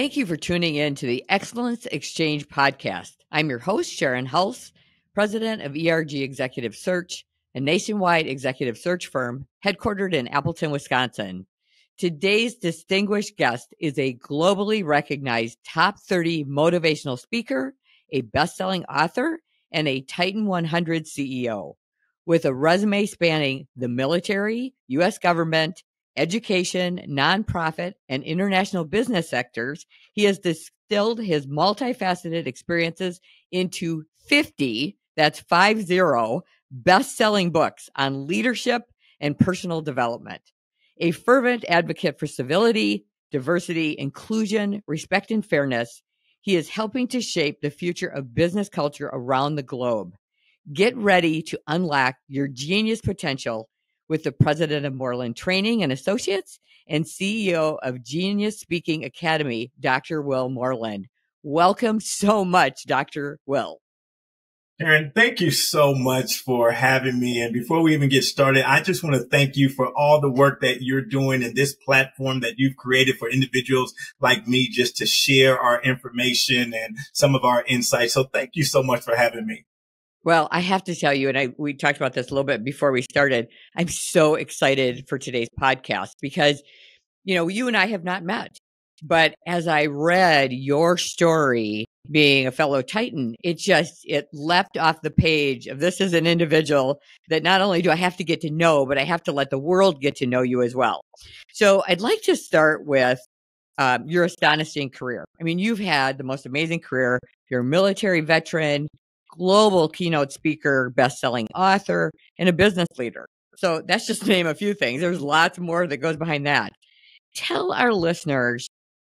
Thank you for tuning in to the Excellence Exchange podcast. I'm your host, Sharon Hulse, president of ERG Executive Search, a nationwide executive search firm headquartered in Appleton, Wisconsin. Today's distinguished guest is a globally recognized top 30 motivational speaker, a best-selling author, and a Titan 100 CEO. With a resume spanning the military, U.S. government, education, nonprofit, and international business sectors, he has distilled his multifaceted experiences into 50, that's 50, best-selling books on leadership and personal development. A fervent advocate for civility, diversity, inclusion, respect, and fairness, he is helping to shape the future of business culture around the globe. Get ready to unlock your genius potential with the president of Moreland Training and Associates and CEO of Genius Speaking Academy, Dr. Will Moreland. Welcome so much, Dr. Will. Aaron, thank you so much for having me. And before we even get started, I just want to thank you for all the work that you're doing in this platform that you've created for individuals like me just to share our information and some of our insights. So thank you so much for having me. Well, I have to tell you, and we talked about this a little bit before we started, I'm so excited for today's podcast because, you and I have not met. But as I read your story, being a fellow Titan, it leapt off the page of this is an individual that not only do I have to get to know, but I have to let the world get to know you as well. So I'd like to start with your astonishing career. I mean, you've had the most amazing career. You're a military veteran, global keynote speaker, best-selling author, and a business leader. So that's just to name a few things. There's lots more that goes behind that. Tell our listeners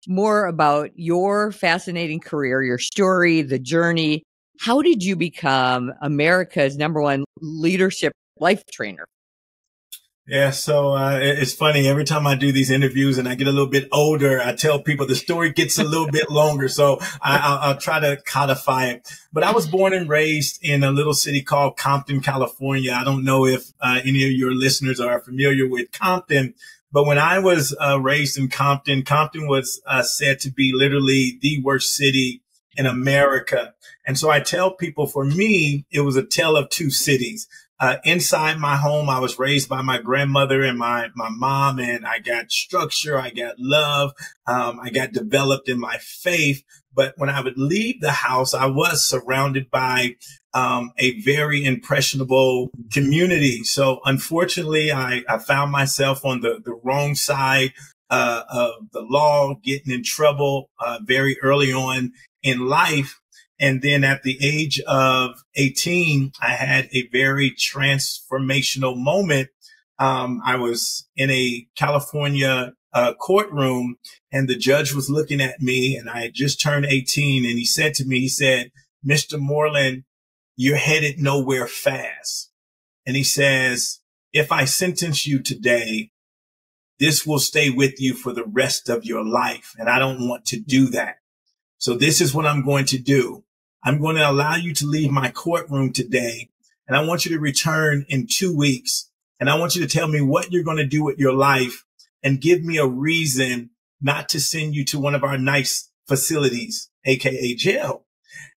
more about your fascinating career, your story, the journey. How did you become America's #1 leadership life trainer? Yeah, so it's funny. Every time I do these interviews and I get a little bit older, I tell people the story gets a little bit longer. So I'll try to codify it. But I was born and raised in a little city called Compton, California. I don't know if any of your listeners are familiar with Compton, but when I was raised in Compton, Compton was said to be literally the worst city in America. And so I tell people, for me, it was a tale of two cities. Inside my home, I was raised by my grandmother and my mom, and I got structure, I got love, I got developed in my faith. But when I would leave the house, I was surrounded by a very impressionable community. So unfortunately, I found myself on the wrong side of the law, getting in trouble very early on in life. And then at the age of 18, I had a very transformational moment. I was in a California courtroom, and the judge was looking at me, and I had just turned 18. And he said to me, "Mr. Moreland, you're headed nowhere fast." And he says, "If I sentence you today, this will stay with you for the rest of your life. And I don't want to do that. So this is what I'm going to do. I'm going to allow you to leave my courtroom today, and I want you to return in 2 weeks. And I want you to tell me what you're going to do with your life and give me a reason not to send you to one of our nice facilities, aka jail."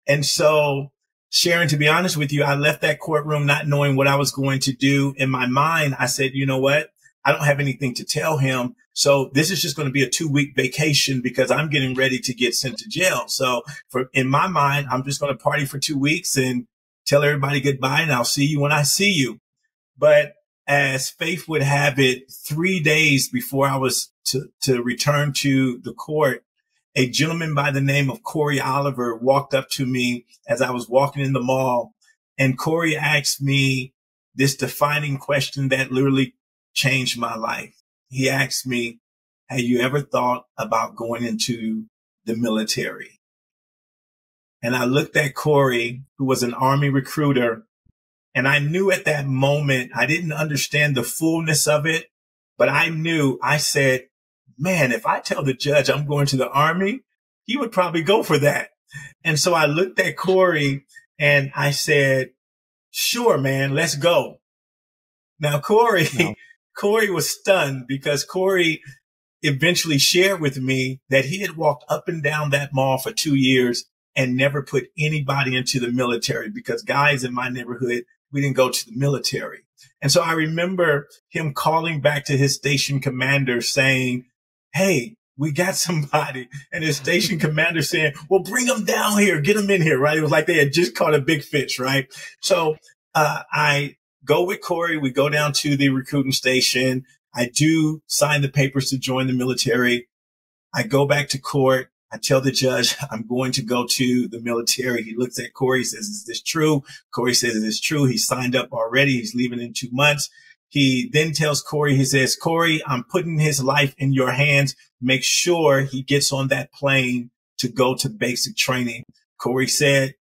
And so, Sharon, to be honest with you, I left that courtroom not knowing what I was going to do. In my mind, I said, you know what? I don't have anything to tell him. So this is just going to be a 2-week vacation because I'm getting ready to get sent to jail. So in my mind, I'm just going to party for 2 weeks and tell everybody goodbye, and I'll see you when I see you. But as fate would have it, 3 days before I was to return to the court, a gentleman by the name of Corey Oliver walked up to me as I was walking in the mall. And Corey asked me this defining question that literally changed my life. He asked me, "Have you ever thought about going into the military?" And I looked at Corey, who was an Army recruiter, and I knew at that moment, I didn't understand the fullness of it, but I said, man, if I tell the judge I'm going to the Army, he would probably go for that. And so I looked at Corey and I said, "Sure, man, let's go." Now, Corey was stunned because Corey eventually shared with me that he had walked up and down that mall for 2 years and never put anybody into the military because guys in my neighborhood, we didn't go to the military. And so I remember him calling back to his station commander saying, hey, we got somebody. And his station commander saying, well, bring them down here, get them in here, right? It was like they had just caught a big fish, right? So I go with Corey. We go down to the recruiting station. I do sign the papers to join the military. I go back to court. I tell the judge, I'm going to go to the military. He looks at Corey, says, is this true? Corey says, it is true. He signed up already. He's leaving in 2 months. He then tells Corey, he says, Corey, I'm putting his life in your hands. Make sure he gets on that plane to go to basic training. Corey said,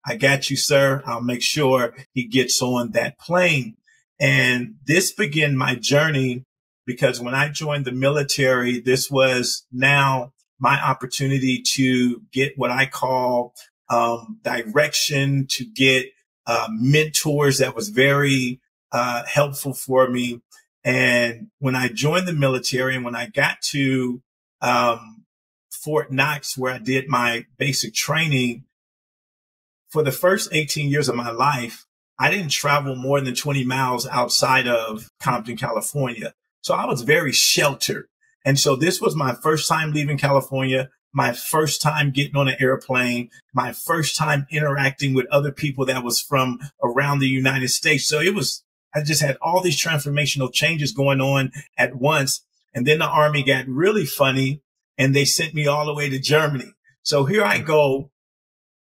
I got you, sir. I'll make sure he gets on that plane. And this began my journey because when I joined the military, this was now my opportunity to get what I call direction, to get mentors that was very helpful for me. And when I joined the military and when I got to Fort Knox, where I did my basic training, for the first 18 years of my life, I didn't travel more than 20 miles outside of Compton, California. So I was very sheltered. And so this was my first time leaving California, my first time getting on an airplane, my first time interacting with other people that was from around the United States. So I just had all these transformational changes going on at once. And then the Army got really funny and they sent me all the way to Germany. So here I go,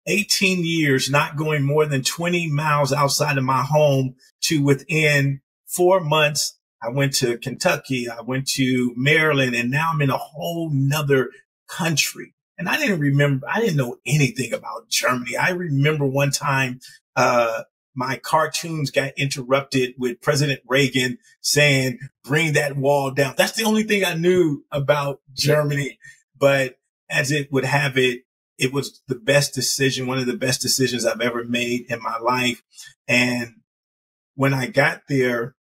18 years, not going more than 20 miles outside of my home, to within 4 months, I went to Kentucky, I went to Maryland, and now I'm in a whole nother country. And I didn't know anything about Germany. I remember one time, my cartoons got interrupted with President Reagan saying, bring that wall down. That's the only thing I knew about Germany. But as it would have it, it was the best decision, one of the best decisions I've ever made in my life. And when I got there,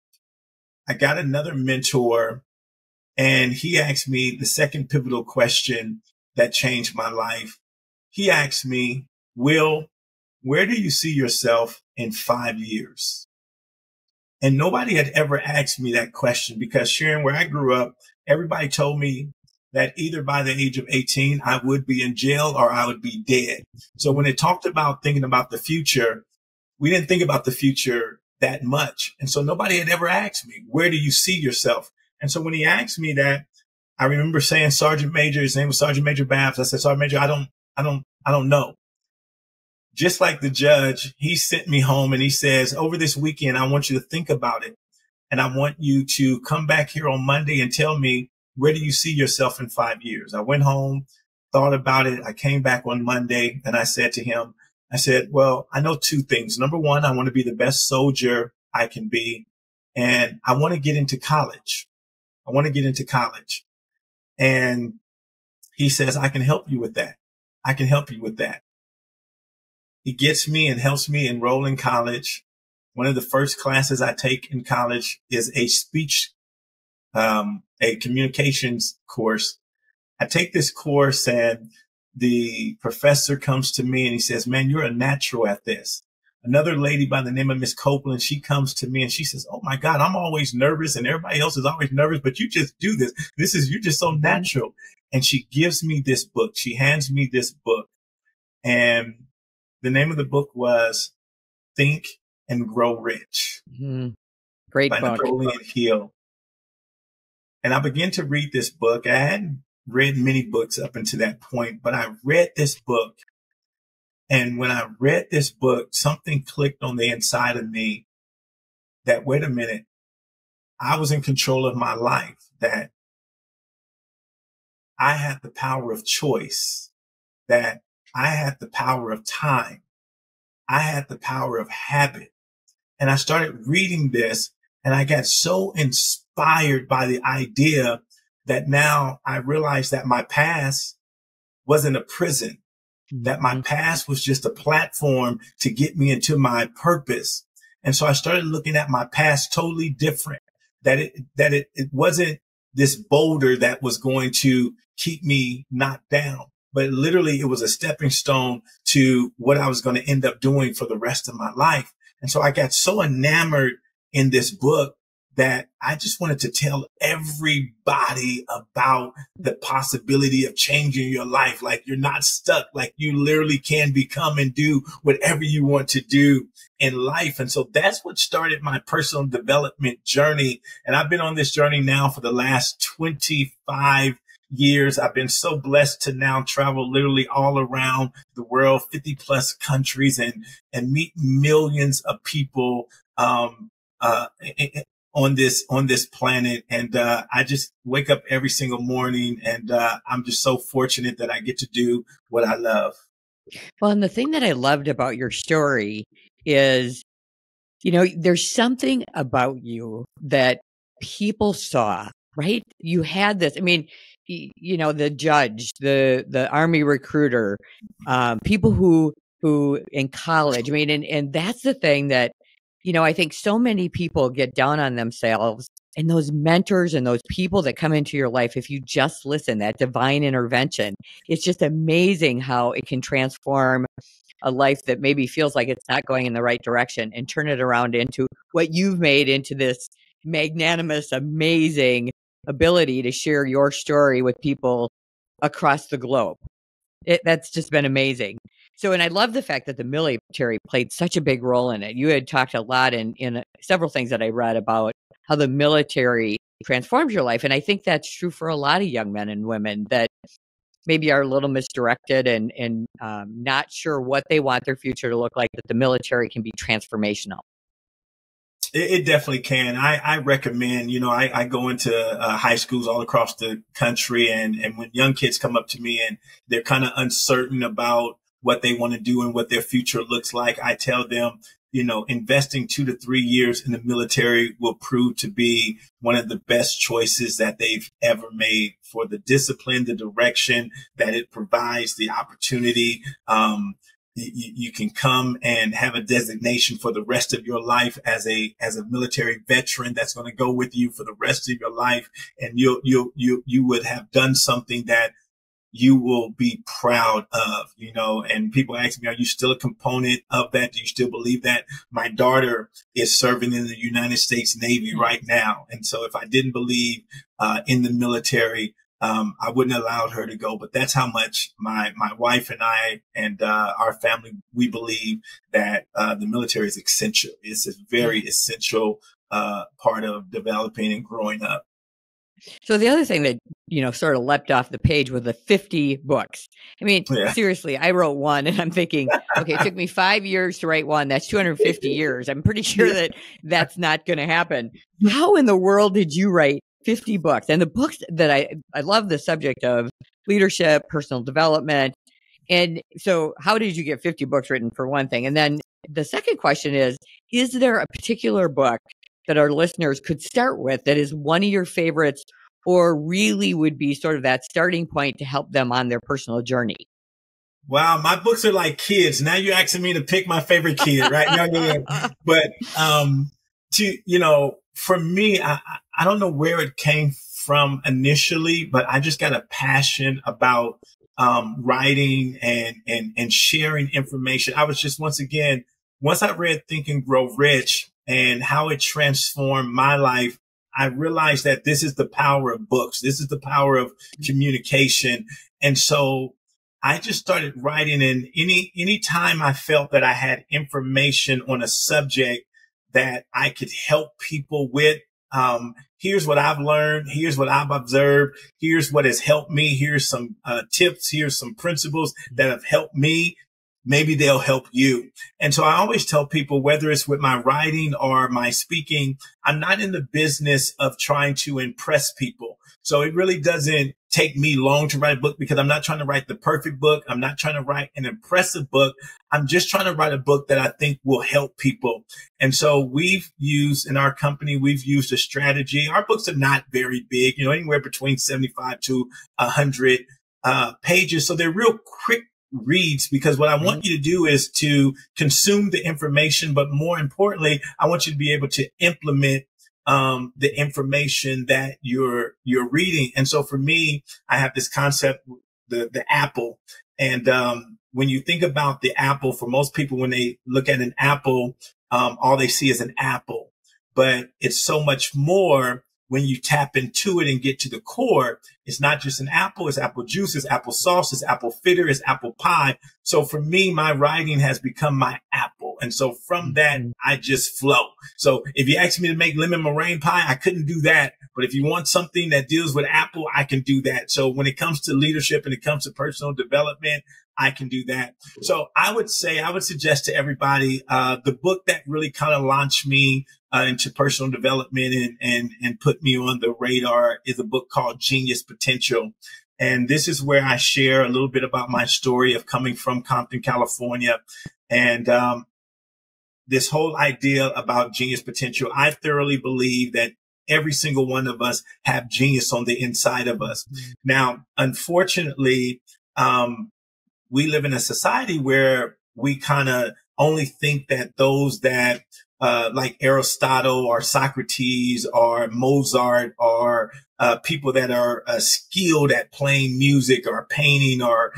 I got another mentor, and he asked me the second pivotal question that changed my life. He asked me, Will, where do you see yourself in 5 years? And nobody had ever asked me that question because, Sharon, where I grew up, everybody told me that either by the age of 18, I would be in jail or I would be dead. So when it talked about thinking about the future, we didn't think about the future that much. And so nobody had ever asked me, where do you see yourself? And so when he asked me that, I remember saying, Sergeant Major, his name was Sergeant Major Babs. I said, Sergeant Major, I don't know. Just like the judge, he sent me home and he says, over this weekend, I want you to think about it. And I want you to come back here on Monday and tell me, where do you see yourself in 5 years? I went home, thought about it. I came back on Monday and I said to him, I said, well, I know 2 things. Number one, I want to be the best soldier I can be. And I want to get into college. And he says, I can help you with that. He gets me and helps me enroll in college. One of the first classes I take in college is a communications course. I take this course and the professor comes to me and he says, man, you're a natural at this. Another lady by the name of Miss Copeland, she comes to me and she says, oh my God, I'm always nervous and everybody else is always nervous, but you just do this. You're just so natural. And she gives me this book. She hands me this book. And the name of the book was Think and Grow Rich. Mm-hmm. Great by book. Napoleon Hill. And I began to read this book. I hadn't read many books up until that point, but I read this book. And when I read this book, something clicked on the inside of me that, wait a minute, I was in control of my life, that I had the power of choice, that I had the power of time. I had the power of habit. And I started reading this and I got so inspired by the idea that now I realized that my past wasn't a prison, that my past was just a platform to get me into my purpose. And so I started looking at my past totally different, that it wasn't this boulder that was going to keep me knocked down. But literally it was a stepping stone to what I was going to end up doing for the rest of my life. And so I got so enamored in this book that I just wanted to tell everybody about the possibility of changing your life. Like you're not stuck, like you literally can become and do whatever you want to do in life. And so that's what started my personal development journey. And I've been on this journey now for the last 25 years. I've been so blessed to now travel literally all around the world, 50 plus countries, and meet millions of people, on this planet. And, I just wake up every single morning and, I'm just so fortunate that I get to do what I love. Well, and the thing that I loved about your story is, there's something about you that people saw, right? You had this, I mean, the judge, the army recruiter, people who in college, I mean, and that's the thing that, I think so many people get down on themselves, and those mentors and those people that come into your life, if you just listen, that divine intervention, it's just amazing how it can transform a life that maybe feels like it's not going in the right direction and turn it around into what you've made into this magnanimous, amazing ability to share your story with people across the globe. That's just been amazing. So, and I love the fact that the military played such a big role in it. You had talked a lot in several things that I read about how the military transforms your life. And I think that's true for a lot of young men and women that maybe are a little misdirected and not sure what they want their future to look like, that the military can be transformational. It definitely can. I recommend, I go into high schools all across the country, and when young kids come up to me and they're kind of uncertain about what they want to do and what their future looks like, I tell them, investing 2 to 3 years in the military will prove to be one of the best choices that they've ever made, for the discipline, the direction that it provides, the opportunity. You can come and have a designation for the rest of your life as a military veteran that's going to go with you for the rest of your life. And you would have done something that you will be proud of, and people ask me, are you still a component of that? Do you still believe that? My daughter is serving in the United States Navy right now. And so if I didn't believe, in the military, I wouldn't have allowed her to go, but that's how much my wife and I and, our family, we believe that, the military is essential. It's a very essential, part of developing and growing up. So the other thing that, sort of leapt off the page was the 50 books. I mean, seriously, I wrote one and I'm thinking, okay, it took me 5 years to write one. That's 250 years. I'm pretty sure that that's not going to happen. How in the world did you write 50 books? And the books that I love the subject of leadership, personal development. And so how did you get 50 books written, for one thing? And then the second question is there a particular book that our listeners could start with that is one of your favorites, or really would be sort of that starting point to help them on their personal journey? Wow, my books are like kids. Now you're asking me to pick my favorite kid, right? No. But for me, I don't know where it came from initially, but I just got a passion about writing and sharing information. I was just, once I read Think and Grow Rich and how it transformed my life, I realized that this is the power of books. This is the power of communication. And so I just started writing, and any time I felt that I had information on a subject that I could help people with, here's what I've learned. Here's what I've observed. Here's what has helped me. Here's some tips. Here's some principles that have helped me. Maybe they'll help you. And so I always tell people, whether it's with my writing or my speaking, I'm not in the business of trying to impress people. So it really doesn't take me long to write a book, because I'm not trying to write the perfect book. I'm not trying to write an impressive book. I'm just trying to write a book that I think will help people. And so in our company, we've used a strategy. Our books are not very big, anywhere between 75 to 100 pages. So they're real quick reads, because what I want you to do is to consume the information, but more importantly, I want you to be able to implement the information that you're reading. And so for me, I have this concept, the apple. And, when you think about the apple, for most people, when they look at an apple, all they see is an apple, but it's so much more when you tap into it and get to the core. It's not just an apple, it's apple juice, it's apple sauce, it's apple fritter, it's apple pie. So for me, my writing has become my apple. And so from that, I just flow. So if you ask me to make lemon meringue pie, I couldn't do that. But if you want something that deals with apple, I can do that. So when it comes to leadership and it comes to personal development, I can do that. So I would suggest to everybody, the book that really kind of launched me into personal development and put me on the radar is a book called Genius Potential. And this is where I share a little bit about my story of coming from Compton, California. And this whole idea about genius potential, I thoroughly believe that every single one of us have genius on the inside of us. Now, unfortunately, we live in a society where we kind of only think that those that like Aristotle or Socrates or Mozart or people that are skilled at playing music or painting or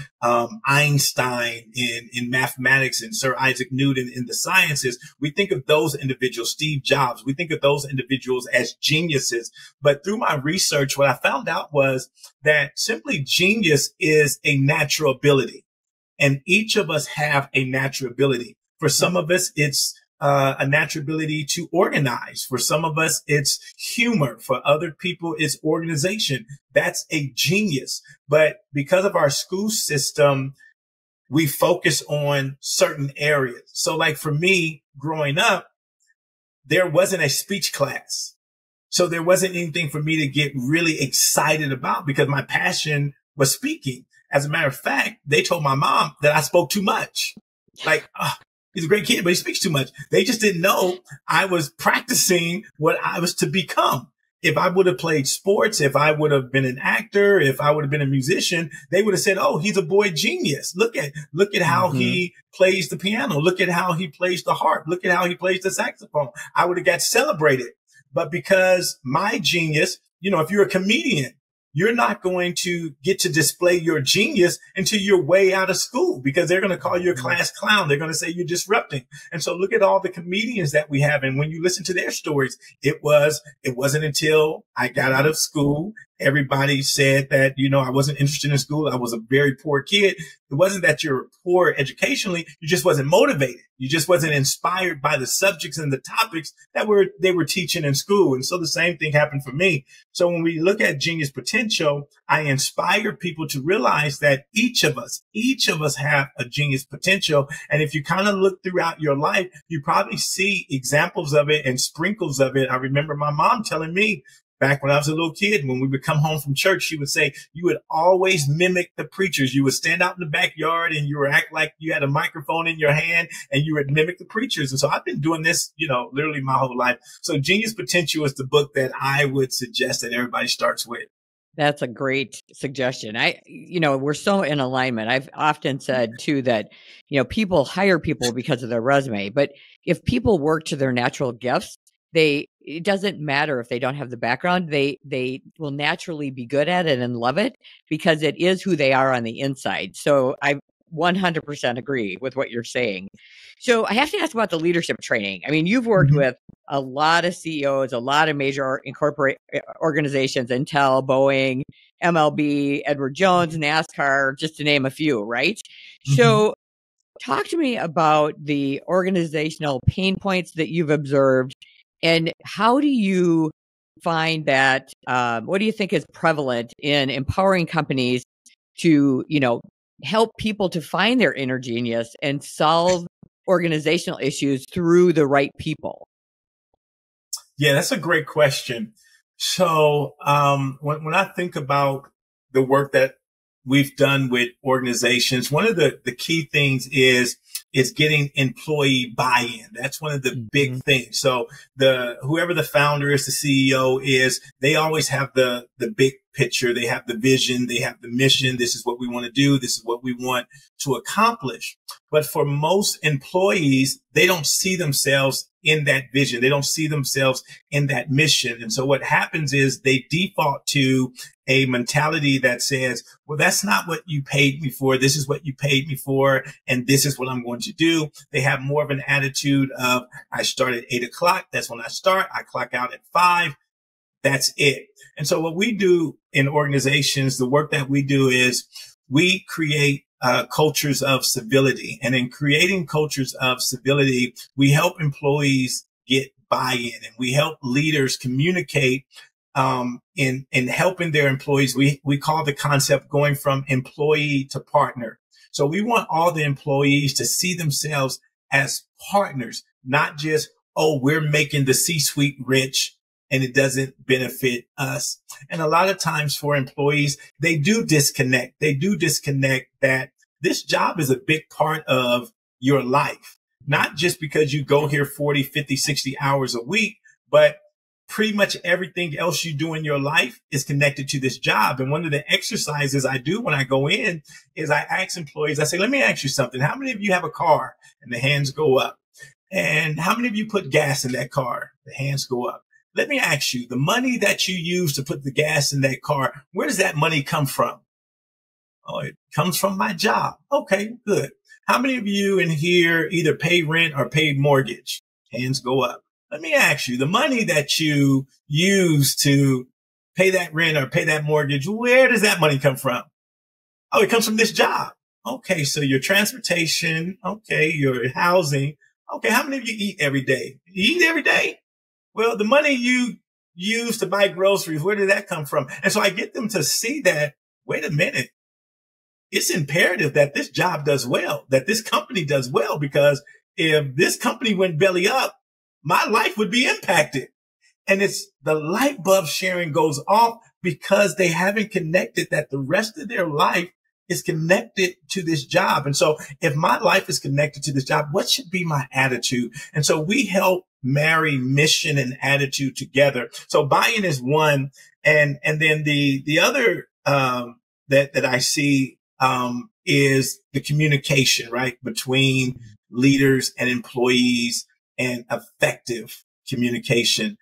Einstein in mathematics and Sir Isaac Newton in the sciences, we think of those individuals, Steve Jobs, we think of those individuals as geniuses. But through my research, what I found out was that simply genius is a natural ability. And each of us have a natural ability. For some of us, it's a natural ability to organize. For some of us, it's humor. For other people, it's organization. That's a genius. But because of our school system, we focus on certain areas. So like for me, growing up, there wasn't a speech class. So there wasn't anything for me to get really excited about because my passion was speaking. As a matter of fact, they told my mom that I spoke too much. Like, he's a great kid, but he speaks too much. They just didn't know I was practicing what I was to become. If I would have played sports, if I would have been an actor, if I would have been a musician, they would have said, oh, he's a boy genius. Look at how he plays the piano. Look at how he plays the harp. Look at how he plays the saxophone. I would have got celebrated. But because my genius, if you're a comedian, you're not going to get to display your genius until you're way out of school because they're going to call you a class clown. They're going to say you're disrupting. And so look at all the comedians that we have. And when you listen to their stories, it wasn't until I got out of school. Everybody said that, I wasn't interested in school. I was a very poor kid. It wasn't that you're poor educationally. You just wasn't motivated. You just wasn't inspired by the subjects and the topics that they were teaching in school. And so the same thing happened for me. So when we look at genius potential, I inspire people to realize that each of us have a genius potential. And if you kind of look throughout your life, you probably see examples of it and sprinkles of it. I remember my mom telling me, back when I was a little kid, when we would come home from church, she would say, you would always mimic the preachers. You would stand out in the backyard and you would act like you had a microphone in your hand and you would mimic the preachers. And so I've been doing this, literally my whole life. So Genius Potential is the book that I would suggest that everybody starts with. That's a great suggestion. We're so in alignment. I've often said too that, people hire people because of their resume, but if people work to their natural gifts, it doesn't matter if they don't have the background. They will naturally be good at it and love it because it is who they are on the inside. So I 100% agree with what you're saying. So I have to ask about the leadership training. I mean, you've worked with a lot of CEOs, a lot of major incorporate organizations, Intel, Boeing, MLB, Edward Jones, NASCAR, just to name a few, right? So talk to me about the organizational pain points that you've observed. And how do you find that, what do you think is prevalent in empowering companies to, help people to find their inner genius and solve organizational issues through the right people? Yeah, that's a great question. So when I think about the work that we've done with organizations, one of the key things is getting employee buy-in. That's one of the big things. So whoever the founder is, the CEO is, they always have the big picture. They have the vision. They have the mission. This is what we want to do. This is what we want to accomplish. But for most employees, they don't see themselves in that vision. They don't see themselves in that mission. And so what happens is they default to a mentality that says, well, that's not what you paid me for. This is what you paid me for. And this is what I'm going to do. They have more of an attitude of, I start at 8 o'clock. That's when I start. I clock out at 5. That's it. And so what we do in organizations, the work that we do is we create cultures of civility. And in creating cultures of civility, we help employees get buy-in, and we help leaders communicate in helping their employees. We call the concept going from employee to partner. So we want all the employees to see themselves as partners, not just, oh, we're making the C-suite rich and it doesn't benefit us. And a lot of times for employees, they do disconnect. They do disconnect that this job is a big part of your life, not just because you go here 40, 50, 60 hours a week, but pretty much everything else you do in your life is connected to this job. And one of the exercises I do when I go in is I ask employees, I say, let me ask you something. How many of you have a car? And the hands go up. And how many of you put gas in that car? The hands go up. Let me ask you, the money that you use to put the gas in that car, where does that money come from? Oh, it comes from my job. Okay, good. How many of you in here either pay rent or pay mortgage? Hands go up. Let me ask you, the money that you use to pay that rent or pay that mortgage, where does that money come from? Oh, it comes from this job. Okay, so your transportation, okay, your housing. Okay, how many of you eat every day? You eat every day? Well, the money you use to buy groceries, where did that come from? And so I get them to see that, wait a minute, it's imperative that this job does well, that this company does well, because if this company went belly up, my life would be impacted. And it's the light bulb sharing goes off because they haven't connected that the rest of their life is connected to this job. And so if my life is connected to this job, what should be my attitude? And so we help marry mission and attitude together. So buy-in is one. And then the other, that I see, is the communication, right? Between leaders and employees, and effective communication.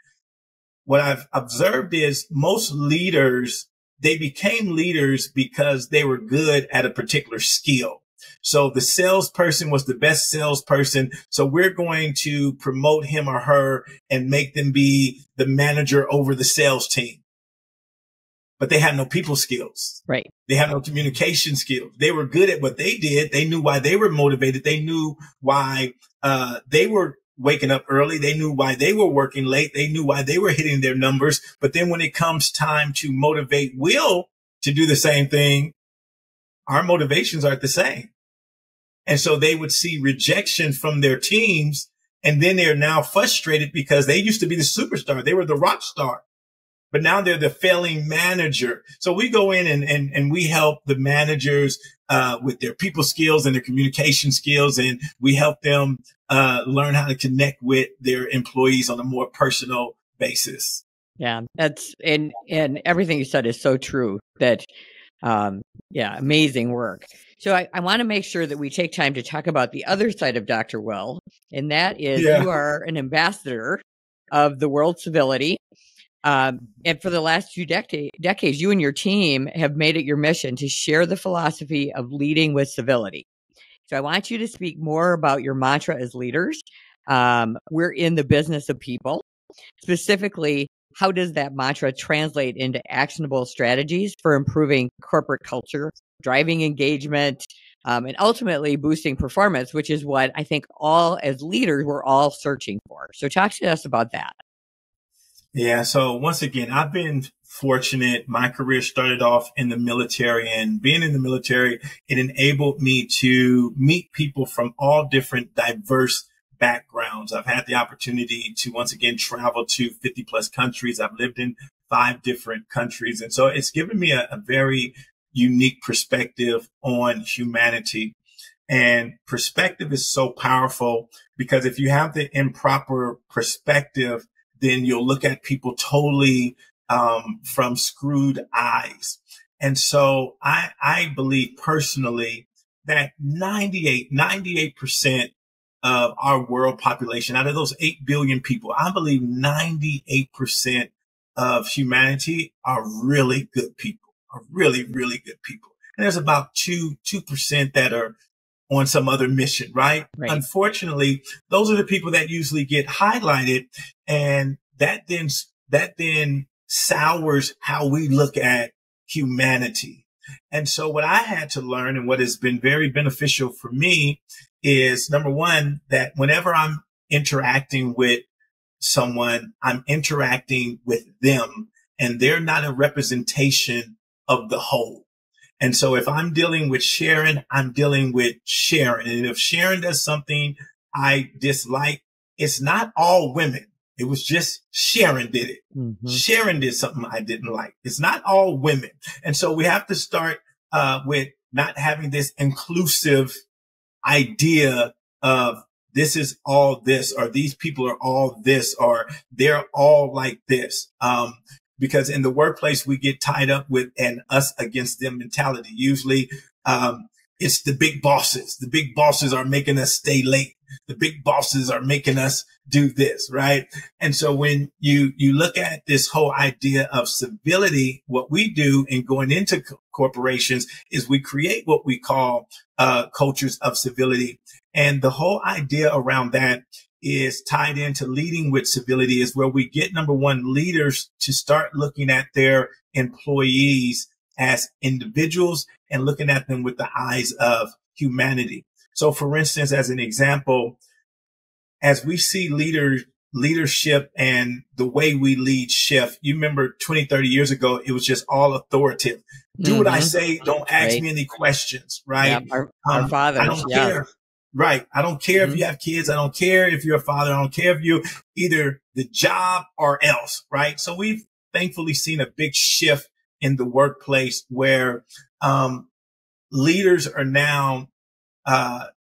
What I've observed is most leaders, they became leaders because they were good at a particular skill. So the salesperson was the best salesperson. So we're going to promote him or her and make them be the manager over the sales team. But they had no people skills. Right. They had no communication skills. They were good at what they did. They knew why they were motivated. They knew why they were waking up early. They knew why they were working late. They knew why they were hitting their numbers. But then when it comes time to motivate Will to do the same thing, our motivations aren't the same. And so they would see rejection from their teams. And then they're now frustrated because they used to be the superstar. They were the rock star. But now they're the failing manager. So we go in and we help the managers with their people skills and their communication skills. And we help them learn how to connect with their employees on a more personal basis. Yeah, that's and everything you said is so true. That amazing work. So I want to make sure that we take time to talk about the other side of Dr. Will, and that is you are an ambassador of the World Civility. And for the last few decades, you and your team have made it your mission to share the philosophy of leading with civility. So I want you to speak more about your mantra as leaders. We're in the business of people. Specifically, how does that mantra translate into actionable strategies for improving corporate culture, driving engagement, and ultimately boosting performance, which is what I think all as leaders, we're all searching for. So talk to us about that. Yeah. So once again, I've been fortunate. My career started off in the military, and being in the military, it enabled me to meet people from all different diverse backgrounds. I've had the opportunity to once again travel to 50 plus countries. I've lived in 5 different countries. And so it's given me a very unique perspective on humanity. And perspective is so powerful because if you have the improper perspective, then you'll look at people totally from screwed eyes. And so I believe personally that 98% of our world population, out of those 8 billion people, I believe 98% of humanity are really good people, are really, really good people. And there's about 2% that are on some other mission, right? Right. Unfortunately, those are the people that usually get highlighted, and that then sours how we look at humanity. And so what I had to learn, and what has been very beneficial for me, is number one, that whenever I'm interacting with someone, I'm interacting with them, and they're not a representation of the whole. And so if I'm dealing with Sharon, I'm dealing with Sharon. And if Sharon does something I dislike, it's not all women. It was just Sharon did it. Mm-hmm. Sharon did something I didn't like. It's not all women. And so we have to start with not having this inclusive idea of this is all this, or these people are all this, or they're all like this. Because in the workplace, we get tied up with an us against them mentality. Usually, it's the big bosses. The big bosses are making us stay late. The big bosses are making us do this, right? And so when you look at this whole idea of civility, what we do in going into corporations is we create what we call cultures of civility. And the whole idea around that is tied into leading with civility, is where we get, number one, leaders to start looking at their employees as individuals and looking at them with the eyes of humanity. So for instance, as an example, as we see leadership and the way we lead shift, you remember 20, 30 years ago, it was just all authoritative. Do what I say. Don't ask me any questions, right? Yeah, our fathers. I don't care. Right. I don't care if you have kids. I don't care if you're a father. I don't care if you either the job or else. Right. So we've thankfully seen a big shift in the workplace where leaders are now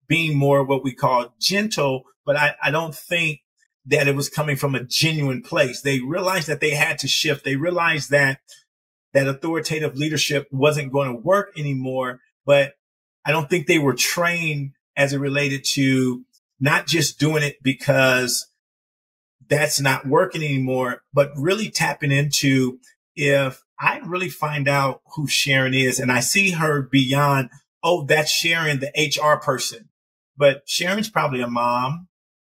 being more what we call gentle. But I don't think that it was coming from a genuine place. They realized that they had to shift. They realized that authoritative leadership wasn't going to work anymore. But I don't think they were trained as it related to not just doing it because that's not working anymore, but really tapping into, if I really find out who Sharon is and I see her beyond, oh, that's Sharon, the HR person. But Sharon's probably a mom.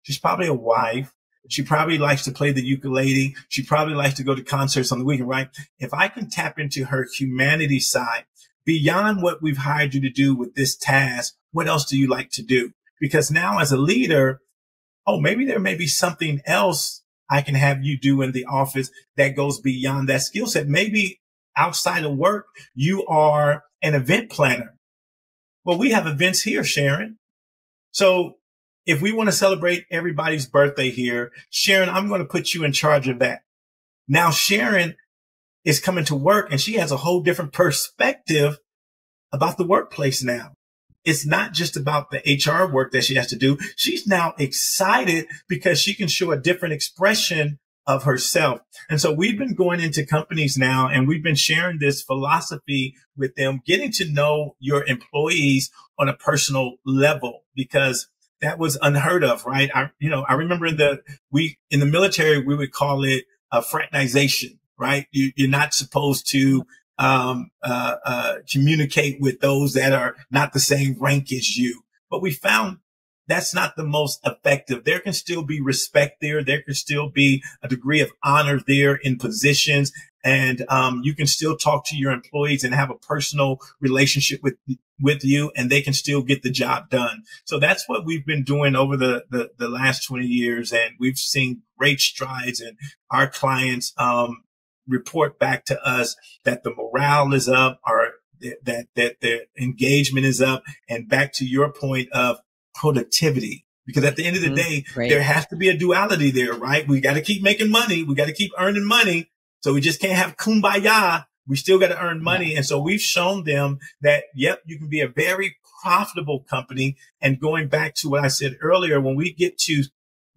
She's probably a wife. She probably likes to play the ukulele. She probably likes to go to concerts on the weekend, right? If I can tap into her humanity side, beyond what we've hired you to do with this task, what else do you like to do? Because now as a leader, oh, maybe there may be something else I can have you do in the office that goes beyond that skill set. Maybe outside of work, you are an event planner. Well, we have events here, Sharon. So if we want to celebrate everybody's birthday here, Sharon, I'm going to put you in charge of that. Now, Sharon is coming to work and she has a whole different perspective about the workplace now. It's not just about the HR work that she has to do. She's now excited because she can show a different expression of herself. And so we've been going into companies now and we've been sharing this philosophy with them, getting to know your employees on a personal level, because that was unheard of, right? I remember in the military, we would call it a fraternization, right? You're not supposed to communicate with those that are not the same rank as you. But we found that's not the most effective. There can still be respect there. There can still be a degree of honor there in positions. And you can still talk to your employees and have a personal relationship with you, and they can still get the job done. So that's what we've been doing over the last 20 years. And we've seen great strides, and our clients report back to us that the morale is up, or that their engagement is up. And back to your point of productivity, because at the end of the day, there has to be a duality there, right? We got to keep making money. We got to keep earning money. So we just can't have kumbaya. We still got to earn money. And so we've shown them that, yep, you can be a very profitable company. And going back to what I said earlier, when we get to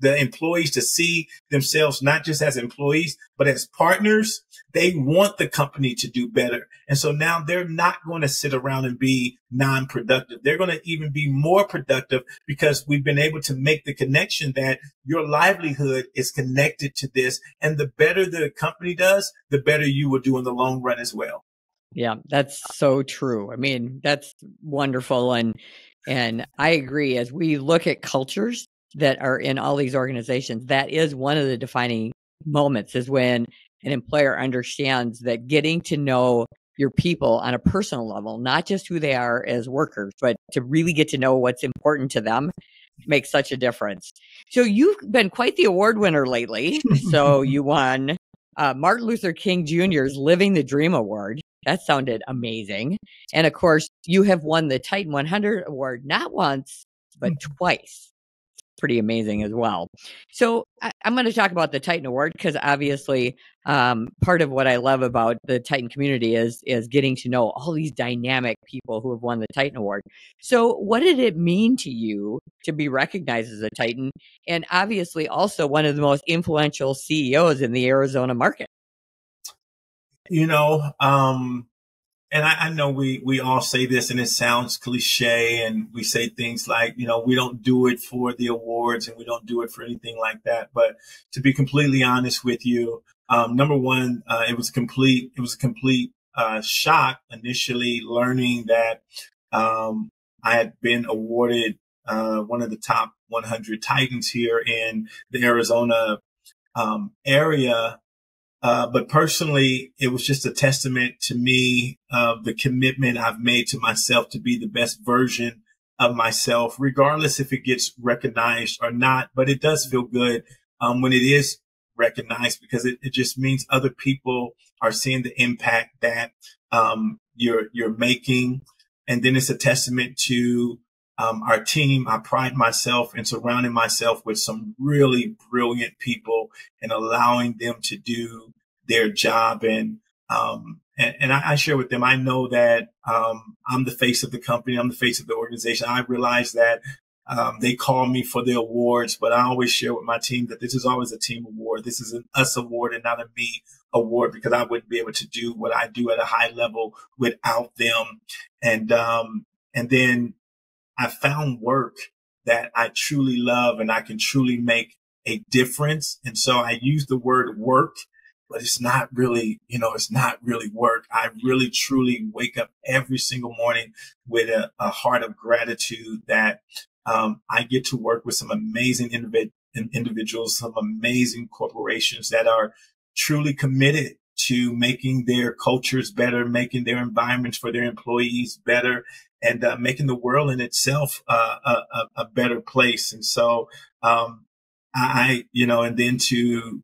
the employees to see themselves not just as employees, but as partners. They want the company to do better. And so now they're not going to sit around and be non-productive. They're going to even be more productive because we've been able to make the connection that your livelihood is connected to this. And the better the company does, the better you will do in the long run as well. Yeah, that's so true. I mean, that's wonderful. And I agree. As we look at cultures that are in all these organizations, that is one of the defining moments, is when an employer understands that getting to know your people on a personal level, not just who they are as workers, but to really get to know what's important to them, makes such a difference. So you've been quite the award winner lately. So you won Martin Luther King Jr.'s Living the Dream Award. That sounded amazing. And of course, you have won the Titan 100 Award not once, but twice. Pretty amazing as well. So I'm going to talk about the Titan Award because obviously part of what I love about the Titan community is getting to know all these dynamic people who have won the Titan Award. So what did it mean to you to be recognized as a Titan, and obviously also one of the most influential CEOs in the Arizona market? You know, and I know we all say this and it sounds cliche, and we say things like, you know, we don't do it for the awards and we don't do it for anything like that. But to be completely honest with you, number one, it was a complete shock initially learning that I had been awarded one of the top 100 Titans here in the Arizona area. But personally, it was just a testament to me of the commitment I've made to myself to be the best version of myself, regardless if it gets recognized or not. But it does feel good when it is recognized, because it just means other people are seeing the impact that you're making. And then it's a testament to our team. I pride myself in surrounding myself with some really brilliant people and allowing them to do their job. And I share with them, I know that I'm the face of the company. I'm the face of the organization. I realize that they call me for the awards, but I always share with my team that this is always a team award. This is an us award and not a me award, because I wouldn't be able to do what I do at a high level without them. And then I found work that I truly love and I can truly make a difference. And so I use the word work, but it's not really, it's not really work. I really truly wake up every single morning with a heart of gratitude that I get to work with some amazing individuals, some amazing corporations that are truly committed to making their cultures better, making their environments for their employees better, and making the world in itself a better place. And so and then to,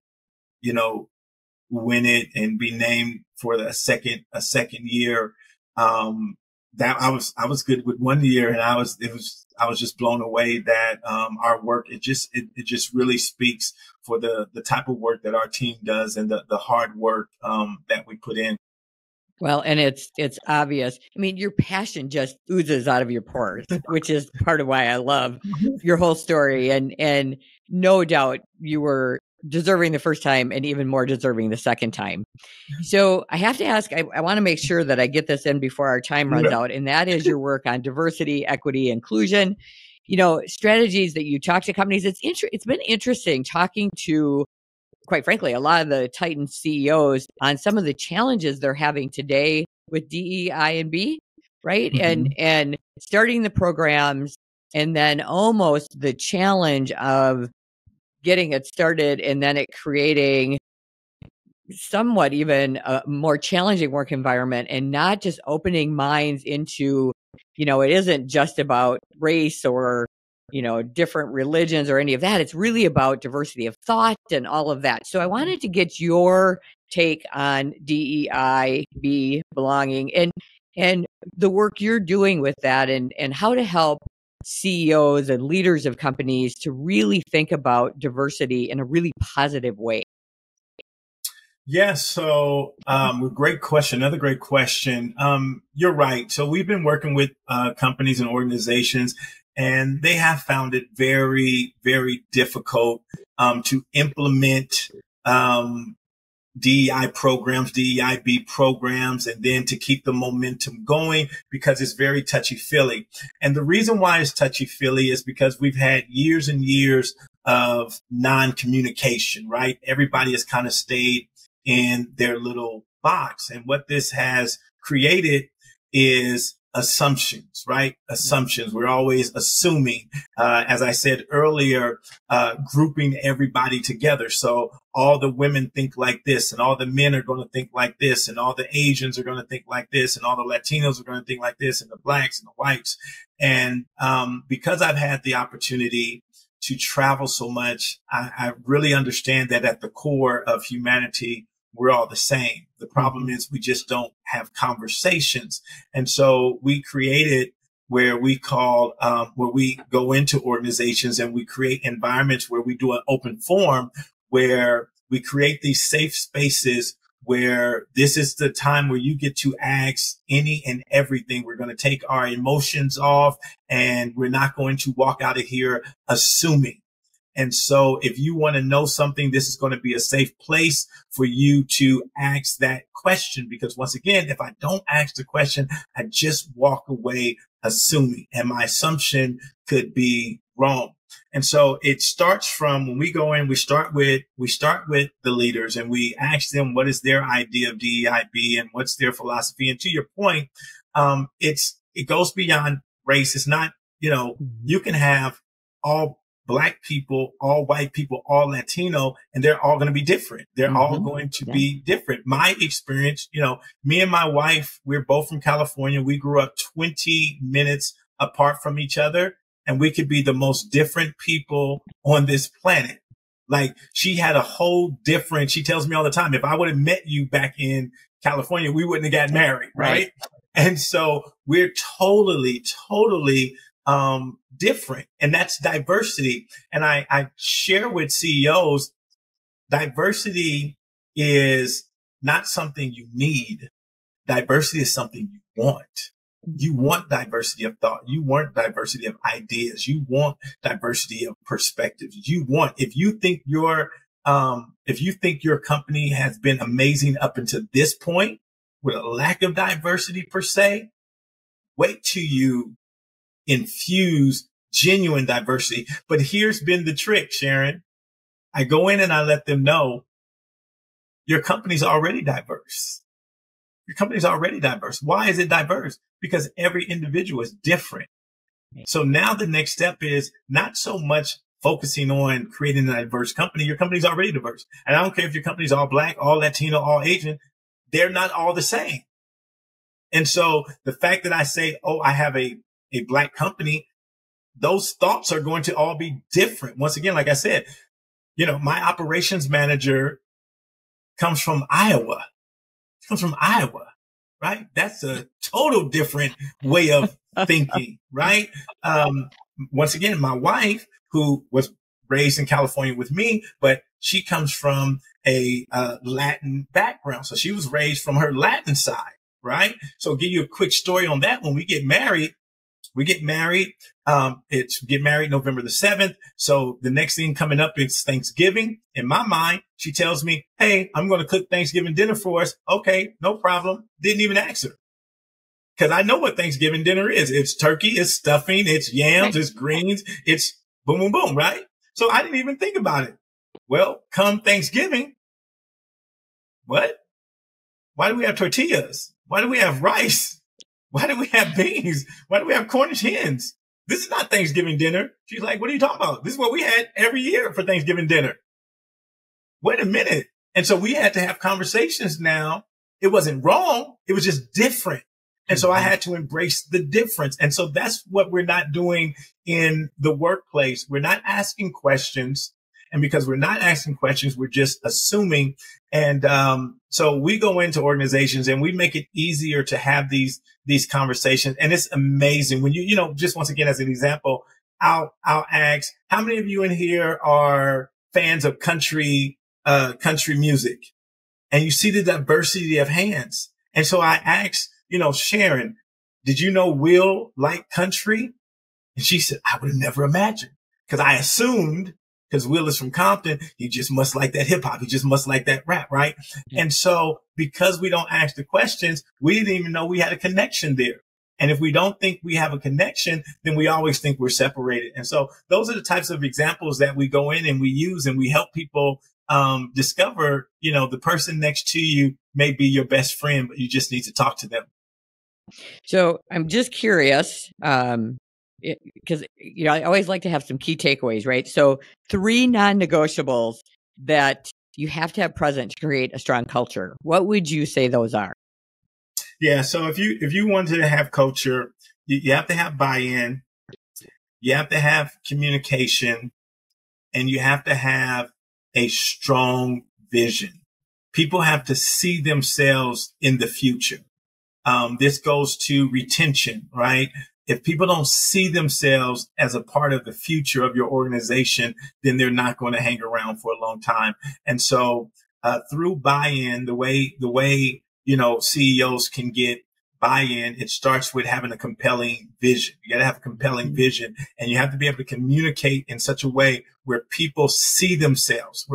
win it and be named for a second year, that I was good with 1 year, and I was just blown away that our work, it just really speaks for the type of work that our team does and the hard work that we put in. Well, and it's obvious. I mean, your passion just oozes out of your pores, which is part of why I love your whole story. And no doubt you were deserving the first time and even more deserving the second time. So I have to ask, I want to make sure that I get this in before our time runs out, and that is your work on diversity, equity, inclusion, strategies that you talk to companies. It's been interesting talking to, quite frankly, a lot of the Titan CEOs on some of the challenges they're having today with DEI and B, right? Mm-hmm. And starting the programs, and then almost the challenge of getting it started and then it creating somewhat even a more challenging work environment, and not just opening minds into, it isn't just about race or, different religions or any of that. It's really about diversity of thought and all of that. So I wanted to get your take on DEI, B, belonging, and the work you're doing with that, and how to help CEOs and leaders of companies to really think about diversity in a really positive way. Yeah. So, great question. Another great question. You're right. So we've been working with companies and organizations, and they have found it very, very difficult to implement DEI programs, DEIB programs, and then to keep the momentum going because it's very touchy-feely. And the reason why it's touchy-feely is because we've had years and years of non-communication, right? Everybody has kind of stayed in their little box. And what this has created is assumptions, right? Assumptions. We're always assuming, as I said earlier, grouping everybody together. So all the women think like this, and all the men are going to think like this, and all the Asians are going to think like this, and all the Latinos are going to think like this, and the blacks and the whites. And because I've had the opportunity to travel so much, I really understand that at the core of humanity, we're all the same. The problem is we just don't have conversations. And so we created where we call, where we go into organizations and we create environments where we do an open forum, where we create these safe spaces where this is the time where you get to ask any and everything. We're going to take our emotions off, and we're not going to walk out of here assuming. And so if you want to know something, this is going to be a safe place for you to ask that question. Because once again, if I don't ask the question, I just walk away assuming, and my assumption could be wrong. And so it starts from when we go in, we start with the leaders, and we ask them what is their idea of DEIB and what's their philosophy. And to your point, it goes beyond race. It's not, you can have all Black people, all white people, all Latino, and they're all going to be different. They're all going to be different. My experience, me and my wife, we're both from California. We grew up 20 minutes apart from each other, and we could be the most different people on this planet. Like, she had a whole different, she tells me all the time, if I would have met you back in California, we wouldn't have gotten married. Right. And so we're totally different. And that's diversity. And I share with CEOs, diversity is not something you need. Diversity is something you want. You want diversity of thought. You want diversity of ideas. You want diversity of perspectives. If you think your company has been amazing up until this point with a lack of diversity per se, wait till you infuse genuine diversity. But here's been the trick, Sharon. I go in and I let them know your company's already diverse. Your company's already diverse. Why is it diverse? Because every individual is different. So now the next step is not so much focusing on creating a diverse company. Your company's already diverse. And I don't care if your company's all Black, all Latino, all Asian. They're not all the same. And so the fact that I say, oh, I have a Black company, those thoughts are going to all be different. Once again, like I said, my operations manager comes from Iowa. Right? That's a total different way of thinking, right? Once again, my wife, who was raised in California with me, but she comes from a Latin background. So she was raised from her Latin side, right? So I'll give you a quick story on that. When we get married, get married November the 7th. So the next thing coming up is Thanksgiving. In my mind, she tells me, hey, I'm going to cook Thanksgiving dinner for us. Okay, no problem. Didn't even ask her. Cause I know what Thanksgiving dinner is. It's turkey, it's stuffing, it's yams, it's greens, it's boom, boom, boom, right? So I didn't even think about it. Well, come Thanksgiving, what? Why do we have tortillas? Why do we have rice? Why do we have beans? Why do we have Cornish hens? This is not Thanksgiving dinner. She's like, what are you talking about? This is what we had every year for Thanksgiving dinner. Wait a minute. And so we had to have conversations now. It wasn't wrong. It was just different. And so I had to embrace the difference. And so that's what we're not doing in the workplace. We're not asking questions. And because we're not asking questions, we're just assuming. And so we go into organizations and we make it easier to have these conversations. And it's amazing when just once again, as an example, I'll ask, how many of you in here are fans of country music? And you see the diversity of hands. And so I asked, Sharon, did you know Will like country? And she said, I would have never imagined, because I assumed, because Will is from Compton, he just must like that hip hop. He just must like that rap, right? Yeah. And so because we don't ask the questions, we didn't even know we had a connection there. And if we don't think we have a connection, then we always think we're separated. And so those are the types of examples that we go in and we use, and we help people discover, the person next to you may be your best friend, but you just need to talk to them. So I'm just curious, because I always like to have some key takeaways, right? So 3 non-negotiables that you have to have present to create a strong culture. What would you say those are? Yeah. So if you want to have culture, you have to have buy-in, you have to have communication, and you have to have a strong vision. People have to see themselves in the future. This goes to retention, right? If people don't see themselves as a part of the future of your organization, then they're not going to hang around for a long time. And so, through buy-in, the way, CEOs can get buy-in, it starts with having a compelling vision. You got to have a compelling vision, and you have to be able to communicate in such a way where people see themselves,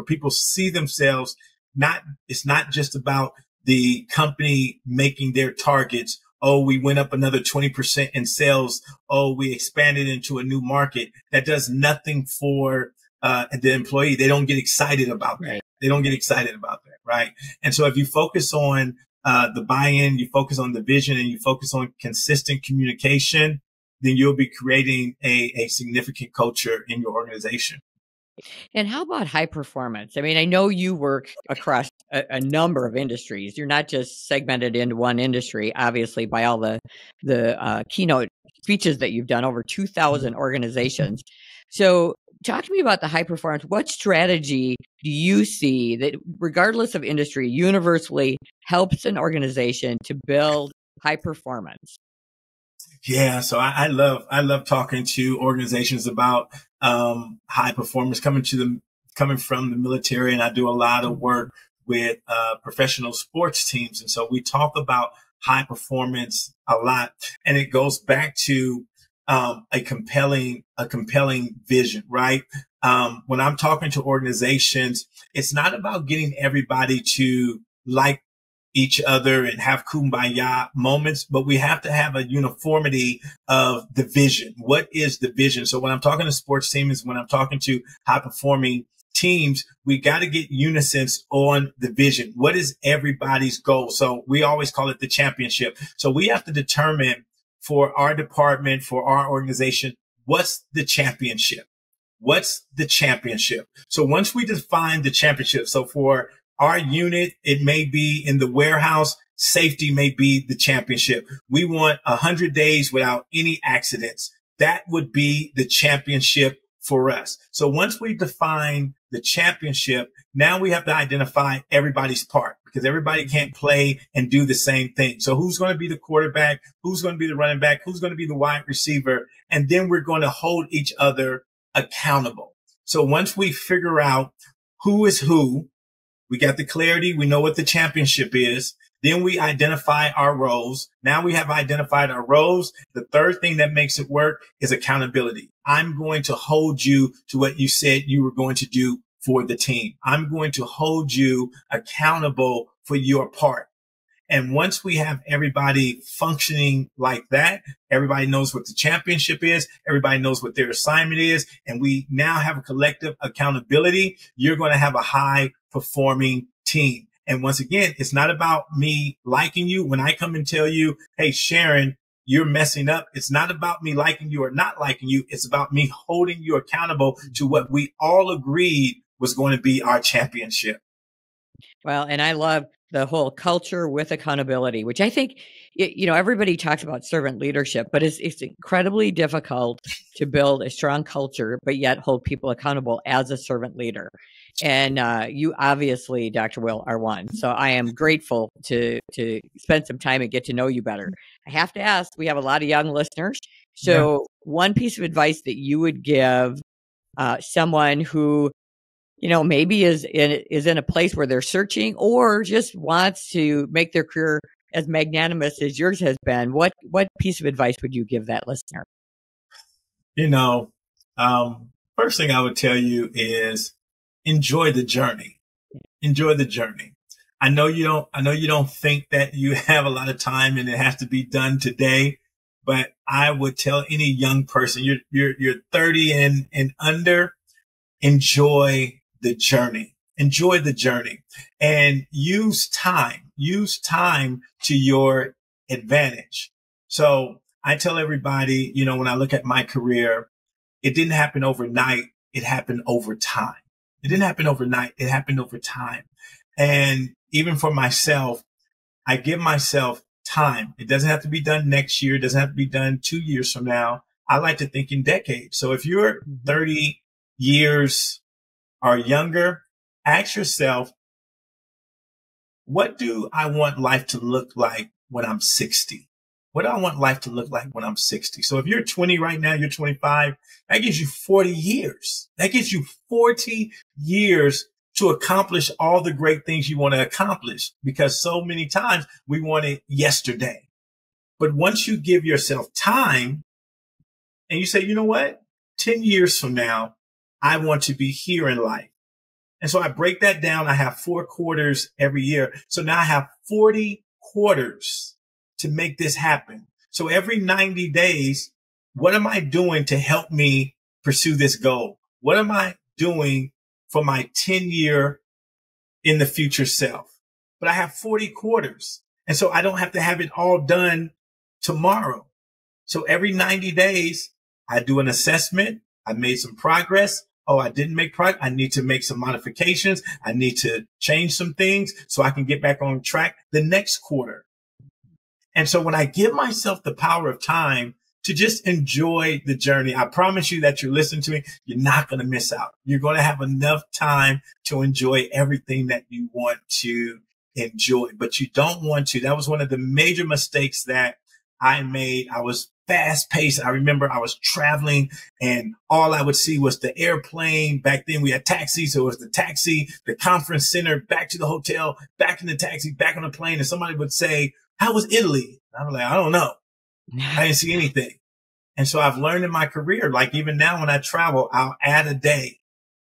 it's not just about the company making their targets. Oh, we went up another 20% in sales. Oh, we expanded into a new market. That does nothing for the employee. They don't get excited about that. They don't get excited about that, right? And so if you focus on the buy-in, you focus on the vision, and you focus on consistent communication, then you'll be creating a significant culture in your organization. And how about high performance? I mean, I know you work across a number of industries. You're not just segmented into one industry, obviously, by all the keynote speeches that you've done, over 2,000 organizations. So talk to me about the high performance. What strategy do you see that, regardless of industry, universally helps an organization to build high performance? Yeah. So I love talking to organizations about high performance coming from the military. And I do a lot of work with professional sports teams. And so we talk about high performance a lot. And it goes back to a compelling vision, right? When I'm talking to organizations, it's not about getting everybody to like each other and have kumbaya moments, but we have to have a uniformity of the vision. What is the vision? So when I'm talking to sports teams, when I'm talking to high performing teams, we got to get unison on the vision. What is everybody's goal? So we always call it the championship. So we have to determine for our department, for our organization, what's the championship? What's the championship? So once we define the championship, so for our unit, it may be in the warehouse, safety may be the championship. We want 100 days without any accidents. That would be the championship for us. So once we define the championship, now we have to identify everybody's part, because everybody can't play and do the same thing. So who's going to be the quarterback? Who's going to be the running back? Who's going to be the wide receiver? And then we're going to hold each other accountable. So once we figure out who is who, we got the clarity. We know what the championship is. Then we identify our roles. Now we have identified our roles. The third thing that makes it work is accountability. I'm going to hold you to what you said you were going to do for the team. I'm going to hold you accountable for your part. And once we have everybody functioning like that, everybody knows what the championship is. Everybody knows what their assignment is. And we now have a collective accountability. You're going to have a high performing team. And once again, it's not about me liking you. When I come and tell you, hey, Sharon, you're messing up, it's not about me liking you or not liking you. It's about me holding you accountable to what we all agreed was going to be our championship. Well, and I love the whole culture with accountability, which I think, everybody talks about servant leadership, but it's incredibly difficult to build a strong culture, but yet hold people accountable as a servant leader. And you obviously, Dr. Will, are one. So I am grateful to spend some time and get to know you better. I have to ask, we have a lot of young listeners. So one piece of advice that you would give someone who maybe is in a place where they're searching or just wants to make their career as magnanimous as yours has been, what piece of advice would you give that listener? You know, first thing I would tell you is enjoy the journey. Enjoy the journey. I know you don't think that you have a lot of time and it has to be done today, but I would tell any young person, you're 30 and under, enjoy the journey. Enjoy the journey and use time to your advantage. So I tell everybody, you know, when I look at my career, it didn't happen overnight. It happened over time. It didn't happen overnight. It happened over time. And even for myself, I give myself time. It doesn't have to be done next year. It doesn't have to be done 2 years from now. I like to think in decades. So if you're 30 years or younger, ask yourself, what do I want life to look like when I'm 60? What do I want life to look like when I'm 60? So if you're 20 right now, you're 25, that gives you 40 years. That gives you 40 years to accomplish all the great things you want to accomplish, because so many times we want it yesterday. But once you give yourself time and you say, you know what, 10 years from now, I want to be here in life. And so I break that down. I have 4 quarters every year. So now I have 40 quarters to make this happen. So every 90 days, what am I doing to help me pursue this goal? What am I doing for my 10-year in the future self? But I have 40 quarters. And so I don't have to have it all done tomorrow. So every 90 days, I do an assessment. I made some progress. Oh, I didn't make progress. I need to make some modifications. I need to change some things so I can get back on track the next quarter. And so when I give myself the power of time to just enjoy the journey, I promise you that you're listening to me, you're not going to miss out. You're going to have enough time to enjoy everything that you want to enjoy, but you don't want to. That was one of the major mistakes that I made. I was fast paced. I remember I was traveling and all I would see was the airplane. Back then we had taxis. So it was the taxi, the conference center, back to the hotel, back in the taxi, back on the plane. And somebody would say, how was Italy? And I'm like, I don't know. I didn't see anything. And so I've learned in my career, like even now when I travel, I'll add a day.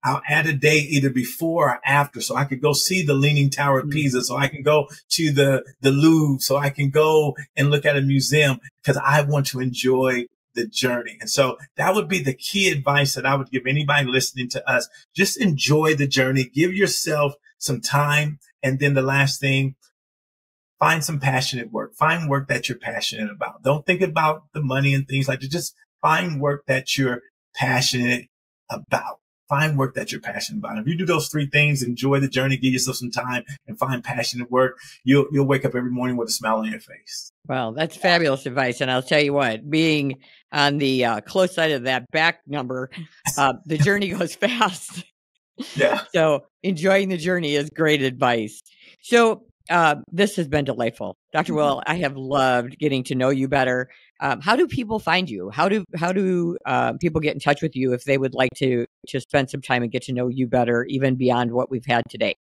I'll add a day either before or after. So I could go see the Leaning Tower of Pisa. So I can go to the Louvre. So I can go and look at a museum because I want to enjoy the journey. And so that would be the key advice that I would give anybody listening to us. Just enjoy the journey. Give yourself some time. And then the last thing, find some passionate work. Find work that you're passionate about. Don't think about the money and things like that. Just find work that you're passionate about. Find work that you're passionate about. If you do those 3 things, enjoy the journey, give yourself some time, and find passionate work, you'll wake up every morning with a smile on your face. Well, that's fabulous advice. And I'll tell you what, being on the close side of that back number, the journey goes fast. Yeah. So enjoying the journey is great advice. So this has been delightful. Dr. Will, I have loved getting to know you better. How do people find you? How do people get in touch with you if they would like to spend some time and get to know you better, even beyond what we've had today?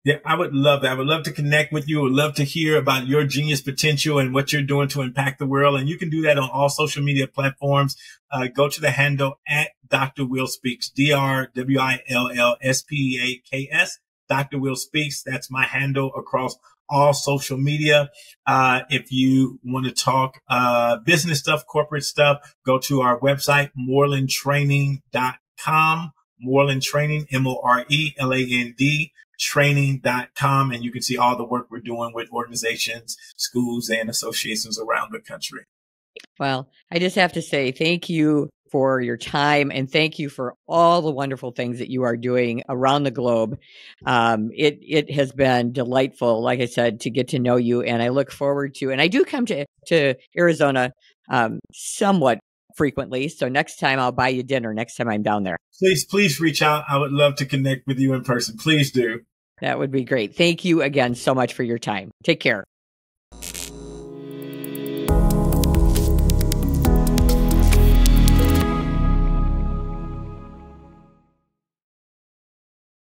Yeah, I would love that. I would love to connect with you. I would love to hear about your genius potential and what you're doing to impact the world. And you can do that on all social media platforms. Go to the handle at Dr. Will Speaks, DrWillSpeaks. Dr. Will Speaks. That's my handle across all social media. If you want to talk business stuff, corporate stuff, go to our website, morelandtraining.com. Moreland Training, MORELAND, training.com. And you can see all the work we're doing with organizations, schools, and associations around the country. Well, I just have to say thank you for your time and thank you for all the wonderful things that you are doing around the globe. It has been delightful, like I said, to get to know you, and I look forward to, and I do come to Arizona somewhat frequently. So next time I'll buy you dinner next time I'm down there. Please reach out. I would love to connect with you in person. Please do. That would be great. Thank you again so much for your time. Take care.